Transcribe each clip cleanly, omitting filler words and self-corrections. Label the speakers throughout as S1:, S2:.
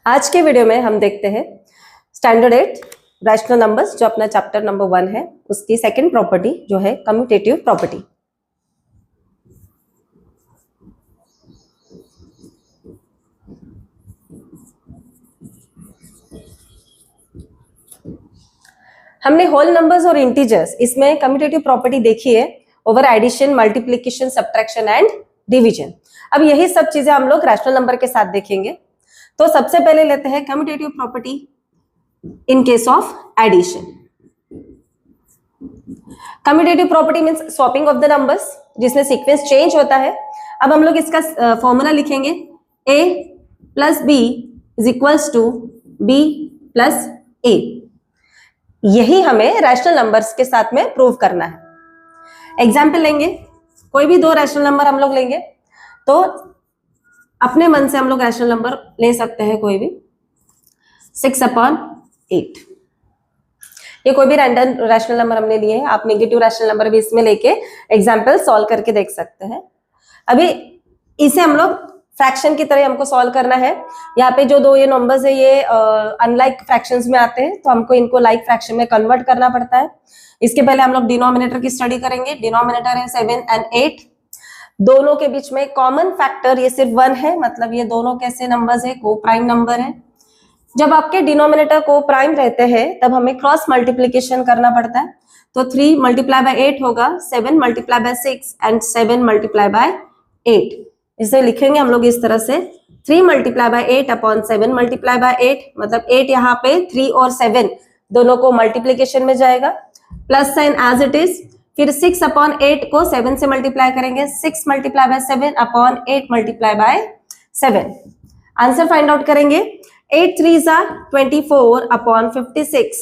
S1: आज के वीडियो में हम देखते हैं स्टैंडर्ड 8 रैशनल नंबर्स जो अपना चैप्टर नंबर 1 है, उसकी सेकंड प्रॉपर्टी जो है कम्यूटेटिव प्रॉपर्टी। हमने होल नंबर्स और इंटीजर्स इसमें कम्यूटेटिव प्रॉपर्टी देखी है over addition, multiplication, subtraction and division. अब यही सब चीजें हम लोग रैशनल नंबर के साथ देखेंगे। तो सबसे पहले लेते हैं commutative property in case of addition. Commutative property means swapping of the numbers, जिसमें सीक्वेंस चेंज होता है। अब हम लोग इसका फॉर्मूला लिखेंगे, a plus B is equals to b plus a। यही हमें रैशनल नंबर्स के साथ में प्रूव करना है। एग्जाम्पल लेंगे, कोई भी दो रैशनल नंबर हम लोग लेंगे, तो अपने मन से हम लोग रैशनल नंबर ले सकते हैं कोई भी। 6/8 ये कोई भी रैंडम रैशनल नंबर हमने लिए हैं। आप नेगेटिव रैशनल नंबर भी इसमें लेके एग्जाम्पल सॉल्व करके देख सकते हैं। अभी इसे हम लोग फ्रैक्शन की तरह हमको सॉल्व करना है। यहाँ पे जो दो ये नंबर्स है ये अनलाइक फ्रैक्शंस में आते हैं, तो हमको इनको लाइक फ्रैक्शन में कन्वर्ट करना पड़ता है। इसके पहले हम लोग डिनोमिनेटर की स्टडी करेंगे। डिनोमिनेटर है 7 एंड 8। दोनों के बीच में कॉमन फैक्टर ये सिर्फ 1 है, मतलब ये दोनों कैसे नंबर्स है, को प्राइम नंबर है। जब आपके डिनोमिनेटर को प्राइम रहते हैं तब हमें क्रॉस मल्टीप्लिकेशन करना पड़ता है। तो 3 मल्टीप्लाई बाय 8 होगा, 7 multiply by 6 and 7 multiply by 8। इसे लिखेंगे हम लोग इस तरह से, 3 multiply by 8 upon 7 multiply by 8, मतलब 8 यहाँ पे 3 और 7 दोनों को मल्टीप्लीकेशन में जाएगा, plus sign as it is. फिर 6 अपॉन 8 को 7 से मल्टीप्लाई करेंगे, 6 multiply by 7 upon 8 multiply by 7। Answer find out करेंगे, 8 3s are 24 upon 56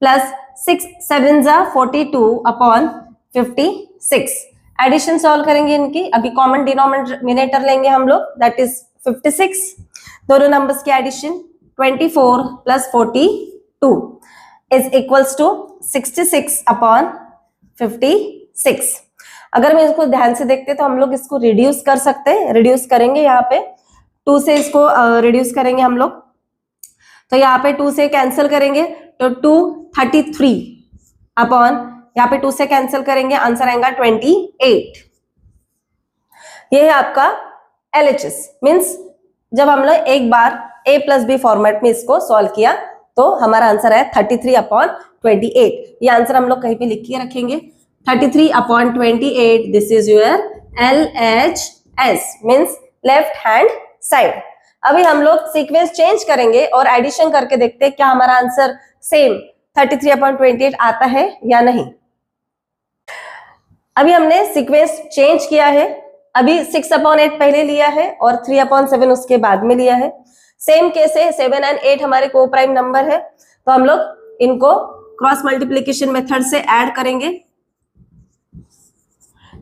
S1: plus 6 7s are 42 upon 56। Addition solve करेंगे इनकी। अभी कॉमन डिनोमिनेटर लेंगे हम लोग, दैट इज 56। दोनों नंबर्स की addition 24 plus 42 is equals to 66 upon 56। अगर मैं इसको ध्यान से देखते तो हम लोग इसको रिड्यूस कर सकते हैं। रिड्यूस करेंगे, यहाँ पे 2 से इसको रिड्यूस करेंगे हम लोग, तो यहाँ पे 2 से कैंसिल करेंगे तो 2 33 अपॉन, यहाँ पे 2 से कैंसिल करेंगे, आंसर आएगा 28। ये है आपका LHS, मीन्स जब हम लोग एक बार a प्लस बी फॉर्मेट में इसको सॉल्व किया तो हमारा आंसर है 33 अपॉन 28। ये आंसर हम लोग कहीं पे लिख के रखेंगे, 33 upon 28, this is your LHS, means left hand side. अभी हम लोग सीक्वेंस चेंज करेंगे और एडिशन करके देखते हैं क्या हमारा आंसर सेम 33 अपॉन 28 आता है या नहीं। अभी हमने सीक्वेंस चेंज किया है। अभी 6 अपॉन 8 पहले लिया है और 3 अपॉन 7 उसके बाद में लिया है। सेम केस है, 7 एंड 8 हमारे को प्राइम नंबर है, तो हम लोग इनको क्रॉस मल्टीप्लीकेशन मेथड से ऐड करेंगे।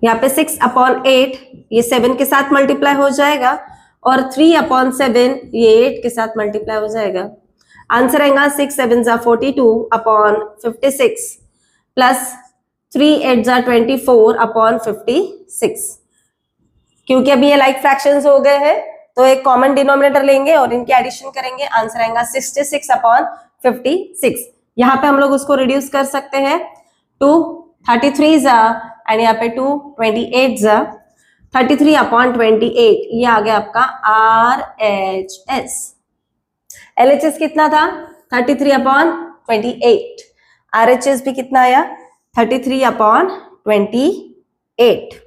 S1: यहाँ पे 6 अपॉन 8 ये 7 के साथ मल्टीप्लाई हो जाएगा और 3 अपॉन 7 ये 8 के साथ मल्टीप्लाई हो जाएगा। आंसर आएगा 6 7s are 42 upon 56 plus 3 8s are 24 upon 56। क्योंकि अभी ये लाइक फ्रैक्शंस हो गए हैं तो एक कॉमन डिनोमिनेटर लेंगे और इनकी एडिशन करेंगे, आंसर आएगा 66 अपॉन 56। यहाँ पे हम लोग उसको रिड्यूस कर सकते हैं, 2 33s एंड यहाँ पे 2 28s, 33 अपॉन 28, ये आ गया आपका RHS। LHS कितना था, 33 अपॉन 28। RHS भी कितना आया, 33 अपॉन 28।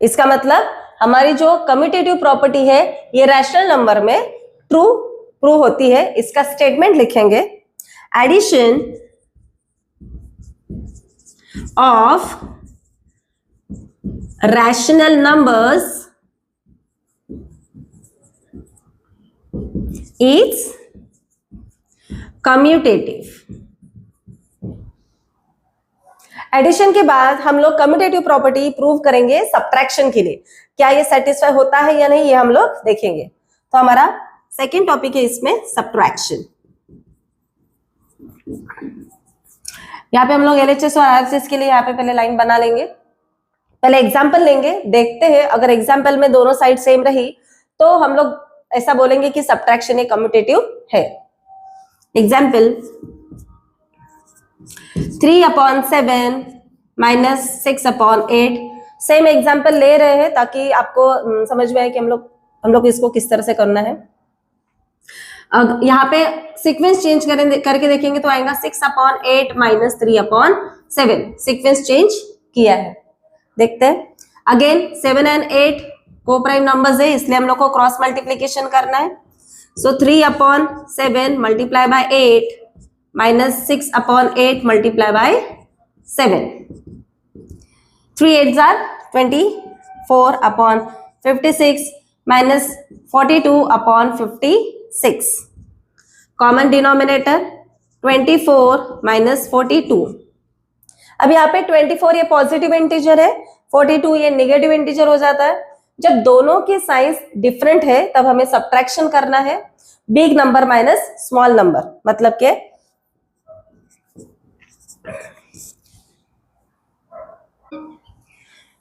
S1: इसका मतलब हमारी जो कम्यूटेटिव प्रॉपर्टी है ये रैशनल नंबर में ट्रू प्रूव होती है। इसका स्टेटमेंट लिखेंगे, addition of rational numbers is commutative। Addition के बाद हम लोग कम्यूटेटिव प्रॉपर्टी प्रूव करेंगे सब्ट्रैक्शन के लिए। क्या ये सेटिस्फाई होता है या नहीं, ये हम लोग देखेंगे। तो हमारा सेकेंड टॉपिक है इसमें सब्ट्रैक्शन। यहाँ पे हम लोग LHS और RHS के लिए यहाँ पे पहले लाइन बना लेंगे। पहले एग्जाम्पल लेंगे, देखते हैं अगर एग्जाम्पल में दोनों साइड सेम रही तो हम लोग ऐसा बोलेंगे कि सब्ट्रैक्शन एक कम्यूटेटिव है। Example 3/7 minus 6/8। सेम एग्जाम्पल ले रहे हैं ताकि आपको समझ में आए कि हम लोग इसको किस तरह से करना है। यहाँ पे सीक्वेंस चेंज करके देखेंगे तो आएगा 6/8 माइनस 3/7। सीक्वेंस चेंज किया है, देखते हैं। अगेन 7 and 8 को प्राइम नंबर्स है, इसलिए हम लोग को क्रॉस मल्टीप्लीकेशन करना है। सो 3/7 multiply by 8 minus 6/8 multiply by 7। 3 8s are 24/56 minus 42/56। Common denominator 24 minus 42। अब यहाँ पे 24 ये पॉजिटिव इंटीजर है, 42 ये नेगेटिव इंटीजर हो जाता है। जब दोनों के साइंस डिफरेंट है तब हमें सब्ट्रैक्शन करना है, big number minus small number, मतलब के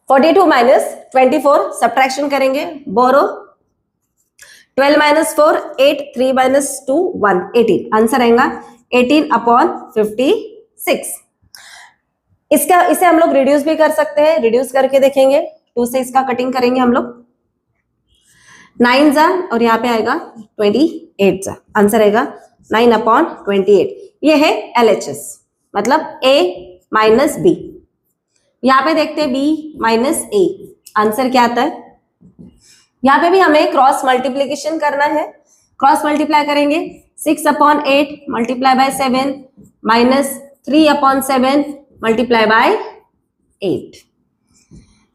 S1: 42 माइनस 24 सब्ट्रैक्शन करेंगे, बोरो 12 माइनस 4 8 3 माइनस 2 1 18। आंसर आएगा 18/56। इसे हम लोग रिड्यूस भी कर सकते हैं, रिड्यूस करके देखेंगे। 2 से इसका कटिंग करेंगे हम लोग, 9 जा और यहाँ पे आएगा 28 जा। आंसर आएगा 9/28। ये है LHS, मतलब A माइनस B। यहाँ पे देखते हैं B माइनस A, आंसर क्या आता है। यहाँ पे भी हमें क्रॉस मल्टीप्लीकेशन करना है। क्रॉस मल्टीप्लाई करेंगे 6/8 multiply by 7 minus 3/7 multiply by 8।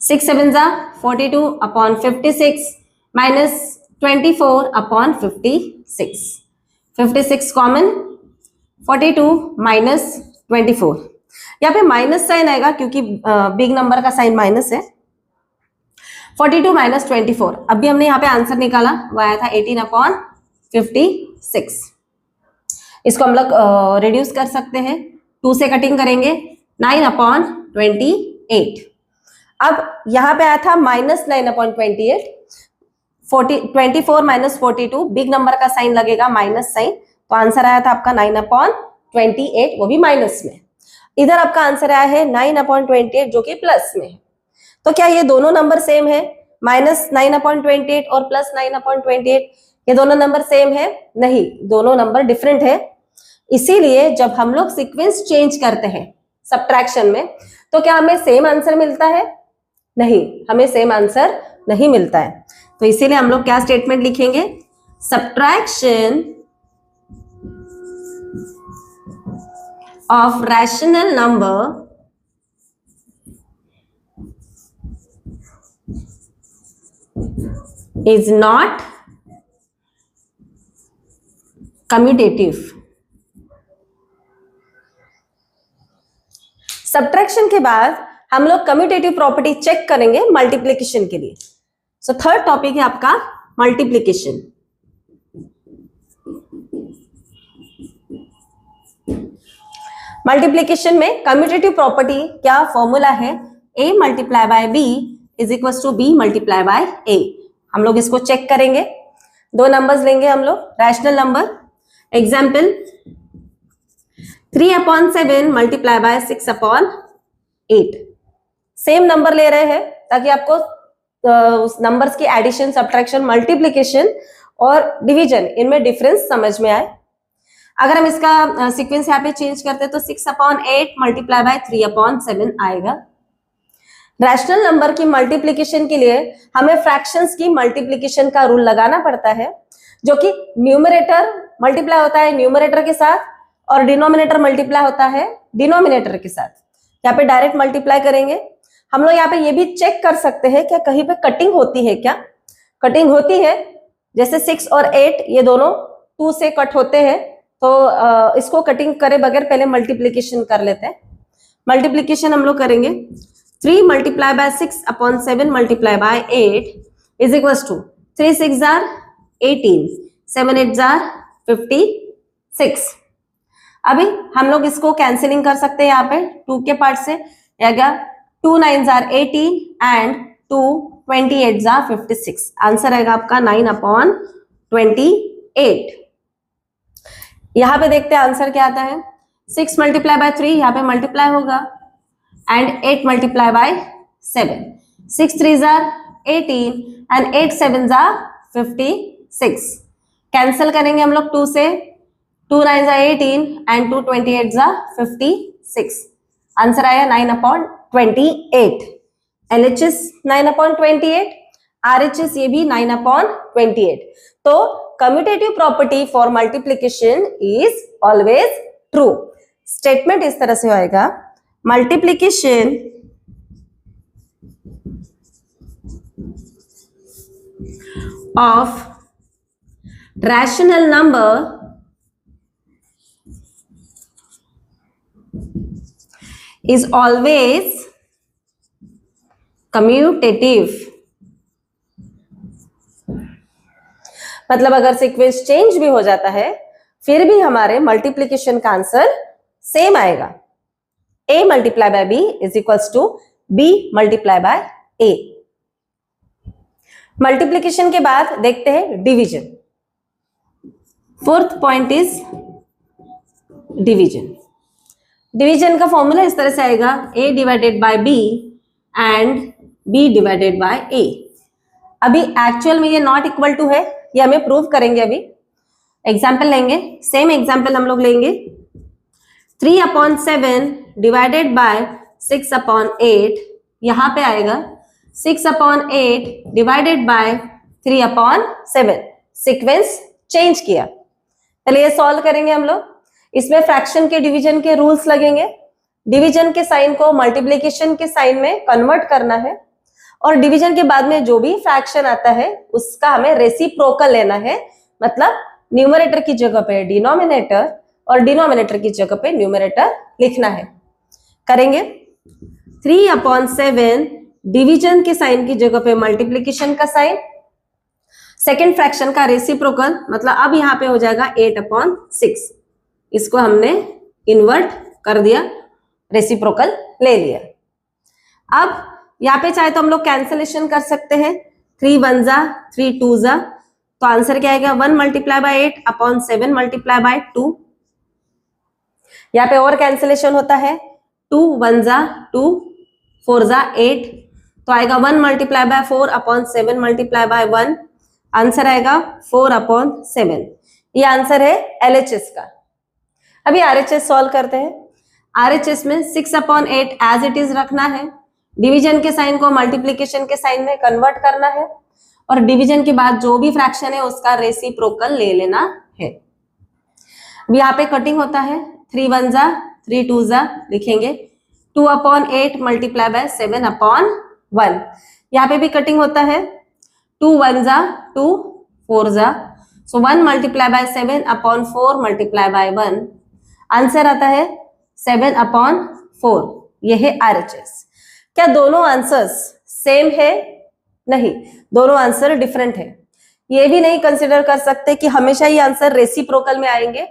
S1: 6 7s are 42/56 minus 24/56। 56 common, 42 minus 24। यहाँ पे माइनस साइन आएगा क्योंकि बिग नंबर का साइन माइनस है। 42 माइनस 24। अभी हमने यहाँ पे आंसर निकाला, वो आया था 18/56। इसको हम लोग रिड्यूस कर सकते हैं, 2 से कटिंग करेंगे, 9/28। अब यहाँ पे आया था माइनस 9/28। 24 माइनस 42, बिग नंबर का साइन लगेगा माइनस साइन, तो आंसर आया था आपका 9/28, वो भी माइनस में। इधर आपका आंसर आया है 9/28 जो कि प्लस में है। तो क्या ये दोनों नंबर सेम है, माइनस 9/28 और प्लस 9/28? ये दोनों नंबर सेम है? नहीं, दोनों नंबर डिफरेंट है। इसीलिए जब हम लोग सीक्वेंस चेंज करते हैं सब्ट्रैक्शन में, तो क्या हमें सेम आंसर मिलता है? नहीं, हमें सेम आंसर नहीं मिलता है। तो इसीलिए हम लोग क्या स्टेटमेंट लिखेंगे, subtraction of rational number is not commutative। Subtraction के बाद हम लोग कम्यूटेटिव प्रॉपर्टी चेक करेंगे मल्टीप्लिकेशन के लिए। सो थर्ड टॉपिक है आपका मल्टीप्लिकेशन। मल्टीप्लिकेशन में कम्यूटेटिव प्रॉपर्टी क्या फॉर्मूला है, a multiply by b is equal to b multiply by a। हम लोग इसको चेक करेंगे, 2 नंबर्स लेंगे हम लोग, rational number. Example 3/7 multiply by 6/8। Same number ले रहे हैं ताकि आपको उस नंबर्स की एडिशन, सब्ट्रैक्शन, मल्टीप्लिकेशन और डिवीजन, इनमें डिफरेंस समझ में आए। अगर हम इसका सीक्वेंस यहाँ पे चेंज करते हैं तो 6/8 मल्टीप्लाई बाय 3/7 आएगा। रैशनल नंबर की मल्टीप्लिकेशन के लिए हमें फ्रैक्शंस की मल्टीप्लिकेशन का रूल लगाना पड़ता है, जो कि न्यूमरेटर मल्टीप्लाई होता है न्यूमरेटर के साथ और डिनोमिनेटर मल्टीप्लाई होता है डिनोमिनेटर के साथ। यहाँ पे डायरेक्ट मल्टीप्लाई करेंगे। हम लोग यहाँ पे ये भी चेक कर सकते हैं क्या कहीं पे कटिंग होती है, क्या कटिंग होती है। जैसे 6 और 8 ये दोनों 2 से कट होते हैं, तो इसको कटिंग करे बगैर पहले मल्टीप्लिकेशन कर लेते हैं। मल्टीप्लिकेशन हम लोग करेंगे, 3 multiply by 6/7 multiply by 8 is equal to 3 6 are 18, 7 8 are 56। अभी हम लोग इसको कैंसिलिंग कर सकते हैं यहाँ पे 2 के पार्ट से, या 2 9s are 18 and 2 28s are 56। Answer आएगा आपका 9/28। 28। यहां पे देखते हैं आंसर क्या आता है। 6 मल्टीप्लाई बाय 3 यहाँ पे मल्टीप्लाई होगा and 8 multiply by 7। 6 3 jar 18 and 8 7 jar 56। Cancel करेंगे हम लोग 2 से, 2 9 जार 18 एंड 2 28 जार 56। आंसर आया 9/28। LHS 9/28, RHS ये भी 9/28। तो commutative property for multiplication is always true. Statement इस तरह से होएगा, multiplication of rational number is always commutative। मतलब अगर सीक्वेंस चेंज भी हो जाता है फिर भी हमारे मल्टीप्लीकेशन का आंसर सेम आएगा। a multiply by b is equals to b multiply by a। Multiplication के बाद देखते हैं division. Fourth point is division. Division का फॉर्मूला इस तरह से आएगा, a divided by b and b divided by a। अभी एक्चुअल में ये नॉट इक्वल टू है, ये हमें प्रूव करेंगे। अभी एग्जाम्पल लेंगे, सेम एग्जाम्पल हम लोग लेंगे। 3/7 डिवाइडेड बाय 6/8, यहां पे आएगा 6/8 डिवाइडेड बाय 3/7। सीक्वेंस चेंज किया। चलिए ये सॉल्व करेंगे हम लोग। इसमें फ्रैक्शन के डिवीजन के रूल्स लगेंगे। डिवीजन के साइन को मल्टीप्लिकेशन के साइन में कन्वर्ट करना है और डिवीजन के बाद में जो भी फ्रैक्शन आता है उसका हमें रेसिप्रोकल लेना है। मतलब न्यूमरेटर की जगह पे डिनोमिनेटर और डिनोमिनेटर की जगह पे न्यूमरेटर लिखना है। करेंगे 3/7 डिवीजन के साइन की जगह पे मल्टीप्लिकेशन का साइन, सेकेंड फ्रैक्शन का रेसिप्रोकल, मतलब अब यहाँ पे हो जाएगा 8/6। इसको हमने इन्वर्ट कर दिया, रेसिप्रोकल ले लिया। अब यहाँ पे चाहे तो हम लोग कैंसिलेशन कर सकते हैं। 3 1 जा 3 2 जा, तो आंसर क्या आएगा 1 मल्टीप्लाई बाय 8/7 मल्टीप्लाई बाय 2। यहाँ पे और कैंसिलेशन होता है, 2 1 जा 2 4 जा 8, तो आएगा 1 multiply bye 4/7 multiply by 1। Answer आएगा 4/7। ये आंसर है LHS का। अभी RHS सॉल्व करते हैं। RHS में 6/8 एज इट इज रखना है, डिवीजन के साइन को मल्टीप्लिकेशन के साइन में कन्वर्ट करना है और डिवीजन के बाद जो भी फ्रैक्शन है उसका रेसिप्रोकल ले लेना है। अब यहाँ पे कटिंग होता है, 3 1 जा 3 2 जा लिखेंगे, 2/8 मल्टीप्लाई बाय 7/1। यहाँ पे भी कटिंग होता है, 2 1 जा 2 4 जा, सो 1 multiply bye 7/4 multiply by 1। Answer आता है 7/4। यह है RHS। क्या दोनों आंसर्स सेम है? नहीं, दोनों आंसर डिफरेंट है। ये भी नहीं कंसिडर कर सकते कि हमेशा ये आंसर रेसिप्रोकल में आएंगे।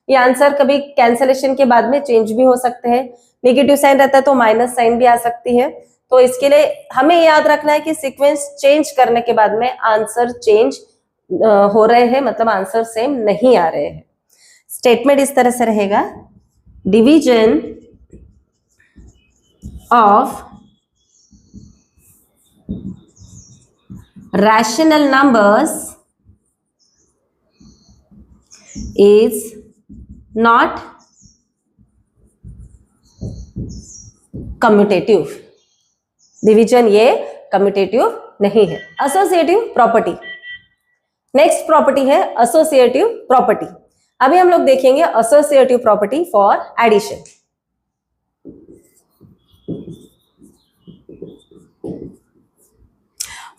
S1: ये आंसर कभी कैंसिलेशन के बाद में चेंज भी हो सकते हैं। नेगेटिव साइन रहता है तो माइनस साइन भी आ सकती है। तो इसके लिए हमें याद रखना है कि सीक्वेंस चेंज करने के बाद में आंसर चेंज हो रहे हैं, मतलब आंसर सेम नहीं आ रहे हैं। स्टेटमेंट इस तरह से रहेगा, division of rational numbers is not commutative. Division ये कम्यूटेटिव नहीं है। एसोसिएटिव प्रॉपर्टी, नेक्स्ट प्रॉपर्टी है एसोसिएटिव प्रॉपर्टी। अभी हम लोग देखेंगे associative property for addition.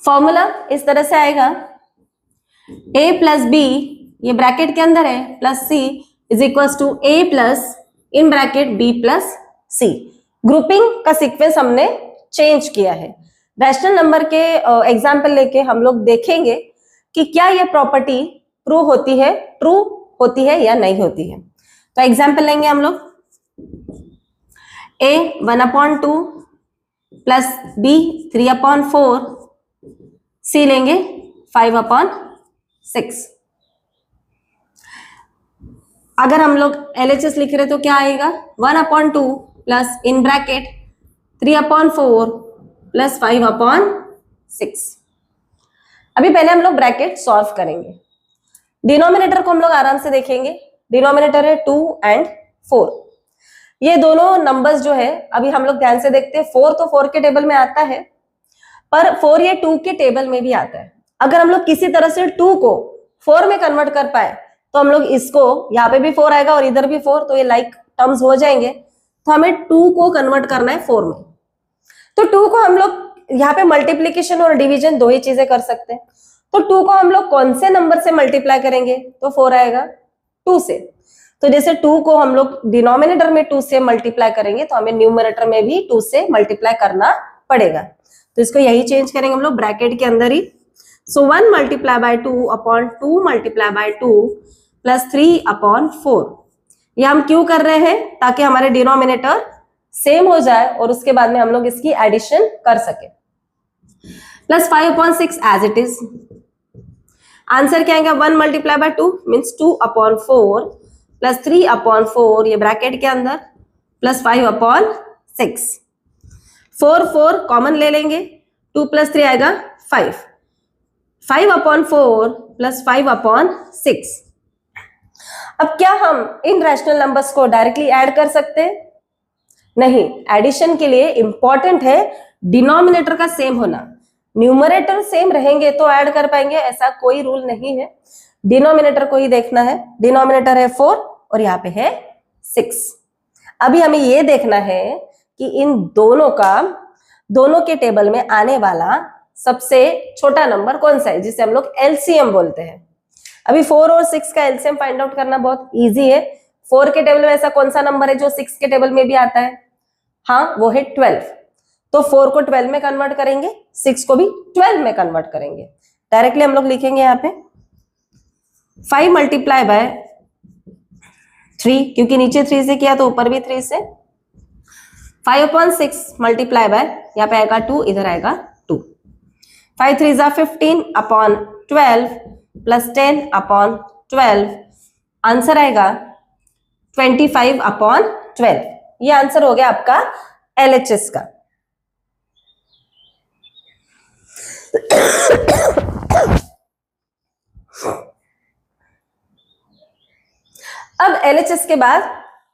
S1: Formula इस तरह से आएगा, a प्लस बी, ये ब्रैकेट के अंदर है, plus c is equals to a plus in bracket b plus c। Grouping का सीक्वेंस हमने चेंज किया है। रैशनल नंबर के एग्जाम्पल लेके हम लोग देखेंगे कि क्या ये प्रॉपर्टी ट्रू होती है, ट्रू होती है या नहीं होती है। तो एग्जाम्पल लेंगे हम लोग, a 1/2 प्लस b 3/4, c लेंगे 5/6। अगर हम लोग LHS लिख रहे तो क्या आएगा 1/2 प्लस इन ब्रैकेट 3/4 प्लस 5/6। अभी पहले हम लोग ब्रैकेट सॉल्व करेंगे। डिनोमिनेटर को हम लोग आराम से देखेंगे। डिनोमिनेटर है 2 and 4। ये दोनों नंबर्स जो है अभी हम लोग ध्यान से देखते हैं। 4 तो 4 के टेबल में आता है, पर 4 ये 2 के टेबल में भी आता है। अगर हम लोग किसी तरह से 2 को 4 में कन्वर्ट कर पाए तो हम लोग इसको, यहाँ पे भी 4 आएगा और इधर भी 4, तो ये लाइक टर्म्स हो जाएंगे। तो हमें 2 को कन्वर्ट करना है 4 में। तो 2 को हम लोग यहाँ पे मल्टीप्लीकेशन और डिवीजन दो ही चीजें कर सकते हैं। तो 2 को हम लोग कौन से नंबर से मल्टीप्लाई करेंगे? तो 4 आएगा 2 से। तो जैसे 2 को हम लोग डिनोमिनेटर में 2 से मल्टीप्लाई करेंगे तो हमें न्यूमरेटर में भी 2 से मल्टीप्लाई करना पड़ेगा। तो इसको यही चेंज करेंगे हम लोग ब्रैकेट के अंदर ही। सो 1 multiply by 2 upon 2 multiply by 2 plus 3/4। ये हम क्यों कर रहे हैं? ताकि हमारे डिनोमिनेटर सेम हो जाए और उसके बाद में हम लोग इसकी एडिशन कर सके। Plus 5/6 as it is. Answer क्या आएगा? 1 मल्टीप्लाई बाय 2 मीन्स 2/4 प्लस 3/4, ये ब्रैकेट के अंदर, प्लस 5/6। 4 कॉमन ले लेंगे, 2 प्लस 3 आएगा 5। 5/4 प्लस 5/6। अब क्या हम इन रैशनल नंबर्स को डायरेक्टली ऐड कर सकते हैं? नहीं। एडिशन के लिए इंपॉर्टेंट है डिनोमिनेटर का सेम होना। न्यूमरेटर सेम रहेंगे तो ऐड कर पाएंगे, ऐसा कोई रूल नहीं है। डिनोमिनेटर को ही देखना है। डिनोमिनेटर है 4 और यहाँ पे है 6। अभी हमें ये देखना है कि इन दोनों के टेबल में आने वाला सबसे छोटा नंबर कौन सा है, जिसे हम लोग एलसीएम बोलते हैं। अभी 4 और 6 का एलसीएम फाइंड आउट करना बहुत इजी है। 4 के टेबल में ऐसा कौन सा नंबर है जो 6 के टेबल में भी आता है? हाँ, वो है 12। तो 4 को 12 में कन्वर्ट करेंगे, 6 को भी 12 में कन्वर्ट करेंगे। डायरेक्टली हम लोग लिखेंगे यहाँ पे 5 मल्टीप्लाई बाय 3, क्योंकि नीचे 3 से किया तो ऊपर भी 3 से। 5/6 मल्टीप्लाई बाय, यहाँ पे आएगा 2, इधर आएगा 2। 5 3 जा 15/12 प्लस 10/12। आंसर आएगा 25/12। ये आंसर हो गया आपका LHS का। अब LHS के बाद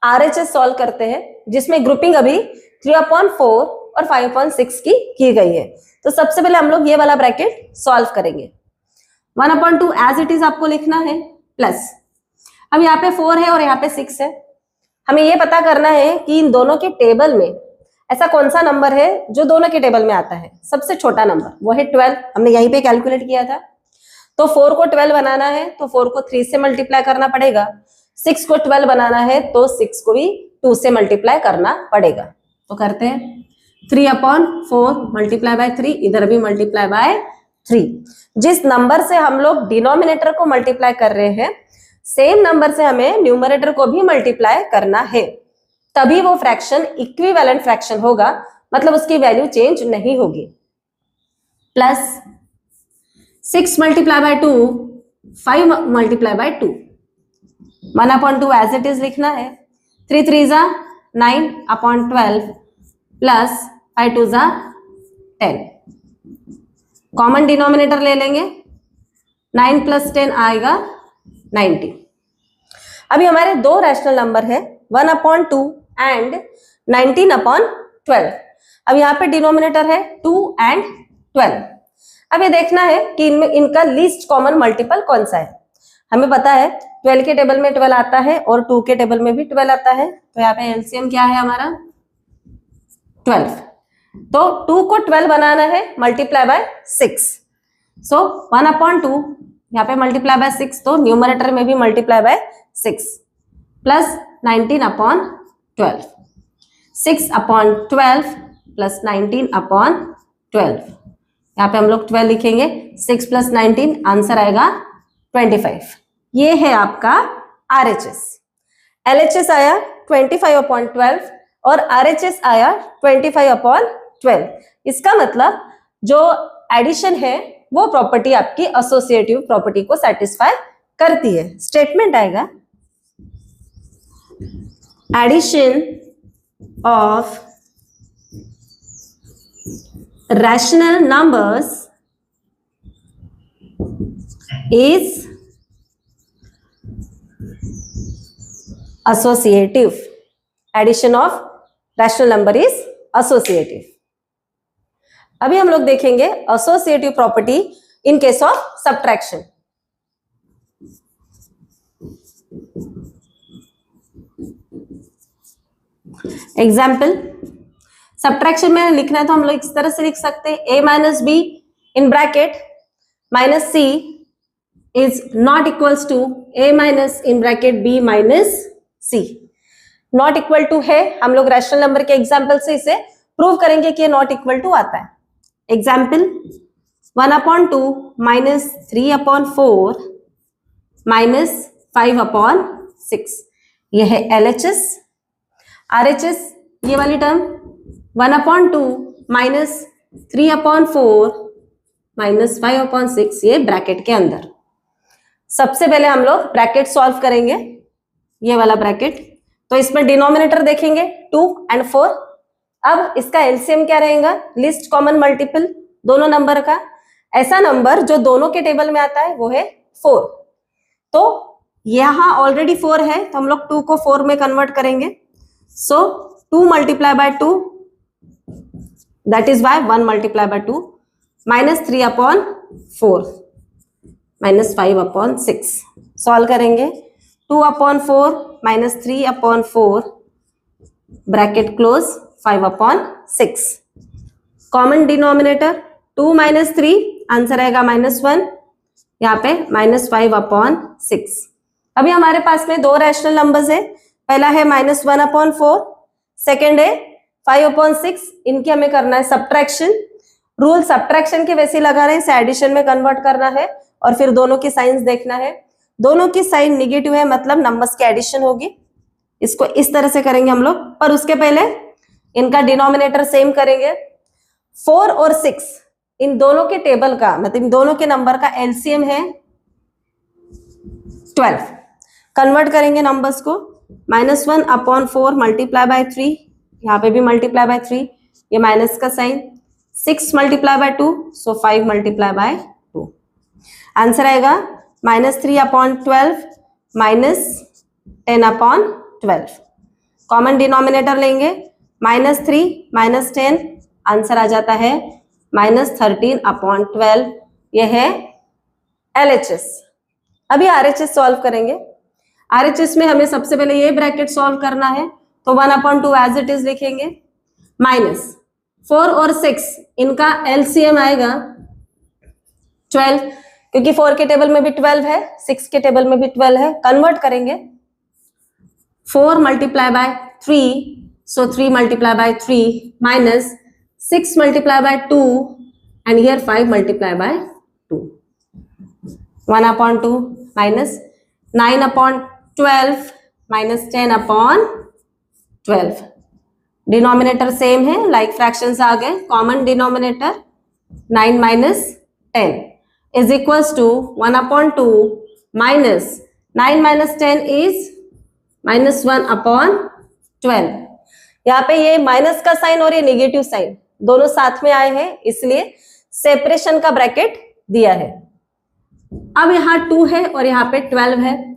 S1: RHS सॉल्व करते हैं, जिसमें ग्रुपिंग अभी 3/4 और 5/6 की गई है। तो सबसे पहले हम लोग ये वाला ब्रैकेट सॉल्व करेंगे। 1/2 एज इट इज आपको लिखना है, प्लस अब यहाँ पे 4 है और यहाँ पे 6 है। हमें ये पता करना है कि इन दोनों के टेबल में ऐसा कौन सा नंबर है जो दोनों के टेबल में आता है। सबसे छोटा नंबर वो है 12, हमने यहीं पे कैलकुलेट किया था। तो 4 को 12 बनाना है तो 4 को 3 से मल्टीप्लाई करना पड़ेगा। 6 को 12 बनाना है तो 6 को भी 2 से मल्टीप्लाई करना पड़ेगा। तो करते हैं 3/4 मल्टीप्लाई बाय 3, इधर भी मल्टीप्लाई बाय 3। जिस नंबर से हम लोग डिनोमिनेटर को मल्टीप्लाई कर रहे हैं, सेम नंबर से हमें न्यूमरेटर को भी मल्टीप्लाई करना है, तभी वो फ्रैक्शन इक्विवेलेंट फ्रैक्शन होगा, मतलब उसकी वैल्यू चेंज नहीं होगी। Plus 6 multiply by 2, 5 multiply by 2, 1/2 as it is लिखना है। 3 3 जा 9/12 प्लस 5 2 जा 10। कॉमन डिनोमिनेटर ले लेंगे, 9 प्लस 10 आएगा 90। अभी हमारे दो रैशनल नंबर है 1/2 एंड 19/12। अब यहाँ पे डिनोमिनेटर है 2 and 12। अब ये देखना है कि इनमें इनका लीस्ट कॉमन मल्टीपल कौन सा है। हमें पता है 12 के टेबल में 12 आता है और 2 के टेबल में भी 12 आता है। तो यहाँ पे एलसीएम क्या है हमारा 12। तो 2 को 12 बनाना है मल्टीप्लाई बाय 6। सो 1/2 यहाँ पे मल्टीप्लाई बाय 6, तो न्यूमरेटर में भी मल्टीप्लाई बाय 6 प्लस 19/12। 6/12 प्लस 19/12। यहाँ पे हम लोग 12 लिखेंगे, 6 प्लस 19 आंसर आएगा 25। ये है आपका RHS। LHS आया 25/12 और RHS आया 25/12। इसका मतलब जो एडिशन है वो प्रॉपर्टी आपकी एसोसिएटिव प्रॉपर्टी को सेटिस्फाई करती है। स्टेटमेंट आएगा addition of rational numbers is associative. Addition of rational number is associative. अभी हम लोग देखेंगे associative property in case of subtraction. Example, subtraction में लिखना है तो हम लोग इस तरह से लिख सकते हैं, a minus B in bracket minus C is not equals to a minus in bracket b minus C. Not equal to है, हम लोग रैशनल नंबर के एग्जाम्पल से इसे प्रूव करेंगे कि ये नॉट इक्वल टू आता है. Example, 1/2 minus 3/4 minus 5/6. यह है LHS. RHS ये वाली टर्म 1/2 माइनस 3/4 माइनस 5/6, ये ब्रैकेट के अंदर. सबसे पहले हम लोग ब्रैकेट सॉल्व करेंगे, ये वाला ब्रैकेट. तो इसमें डिनोमिनेटर देखेंगे 2 and 4. अब इसका एलसीएम क्या रहेगा? लिस्ट कॉमन मल्टीपल दोनों नंबर का. ऐसा नंबर जो दोनों के टेबल में आता है वो है 4. तो यहाँ ऑलरेडी 4 है तो हम लोग 2 को 4 में कन्वर्ट करेंगे. So 2 multiply by 2, that is why 1 multiply by 2 minus 3/4 minus 5/6. Solve करेंगे. 2/4 minus 3/4 bracket close 5/6. Common denominator 2 minus 3, answer आएगा -1. यहाँ पे -5/6. अभी हमारे पास में दो रैशनल नंबर्स है. पहला है -1/4, सेकेंड है 5/6. इनकी हमें करना है सब्ट्रैक्शन. रूल सब्ट्रैक्शन के वैसे लगा रहे हैं, इसे एडिशन में कन्वर्ट करना है और फिर दोनों की साइंस देखना है. दोनों की साइन निगेटिव है मतलब नंबर्स की एडिशन होगी. इसको इस तरह से करेंगे हम लोग, पर उसके पहले इनका डिनोमिनेटर सेम करेंगे. 4 और 6 इन दोनों के टेबल का मतलब इन दोनों के नंबर का एलसीएम है 12. कन्वर्ट करेंगे नंबर्स को. -1/4 मल्टीप्लाई बाय 3, यहाँ पे भी मल्टीप्लाई बाय 3, ये माइनस का sign. 6 multiply by 2, so 5 multiply by 2. Answer आएगा -3/12 -10/12. कॉमन डिनोमिनेटर लेंगे -3 -10, आंसर आ जाता है -13/12. यह है LHS. अभी RHS सॉल्व करेंगे. RHS में हमें सबसे पहले ये ब्रैकेट सॉल्व करना है तो 1/2 एज इट इज लिखेंगे. -4 और 6 इनका LCM आएगा 12, क्योंकि 4 के टेबल में भी 12 है, 6 के टेबल में भी 12 है. कन्वर्ट करेंगे. 4 multiply by 3, so 3 multiply by 3 minus 6 multiply by 2 and here 5 multiply by 2. 1/2 minus 9/12 minus 10/12. Denominator same है, लाइक फ्रैक्शंस आ गए. Common denominator 9 minus 10 is equals to 1/2 minus 9 minus 10 is -1/12. यहाँ पे ये माइनस का साइन और ये नेगेटिव साइन दोनों साथ में आए हैं, इसलिए सेपरेशन का ब्रैकेट दिया है. अब यहाँ 2 है और यहाँ पे 12 है.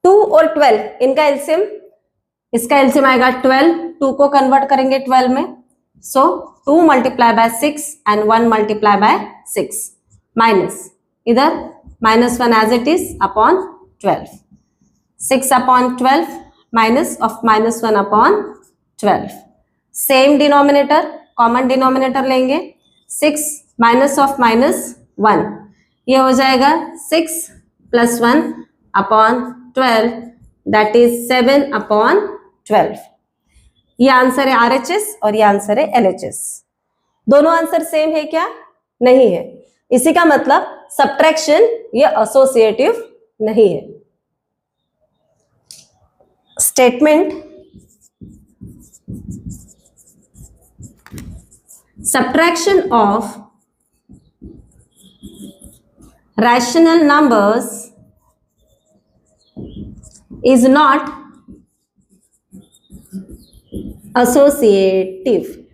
S1: 2 और 12 इनका एलसीएम, इसका एलसीएम आएगा 12. 2 को कन्वर्ट करेंगे 12 में, so 2 multiply by 6 and 1 multiply by 6 minus इधर -1 as it is upon 12. 6/12 minus of -1/12. Same denominator, common denominator लेंगे. 6 माइनस ऑफ -1, ये हो जाएगा 6 + 1/12, दैट इज 7/12. ये आंसर है RHS और ये आंसर है LHS. दोनों आंसर सेम है क्या? नहीं है. इसी का मतलब सब्ट्रैक्शन ये एसोसिएटिव नहीं है. Statement, subtraction of rational numbers is not associative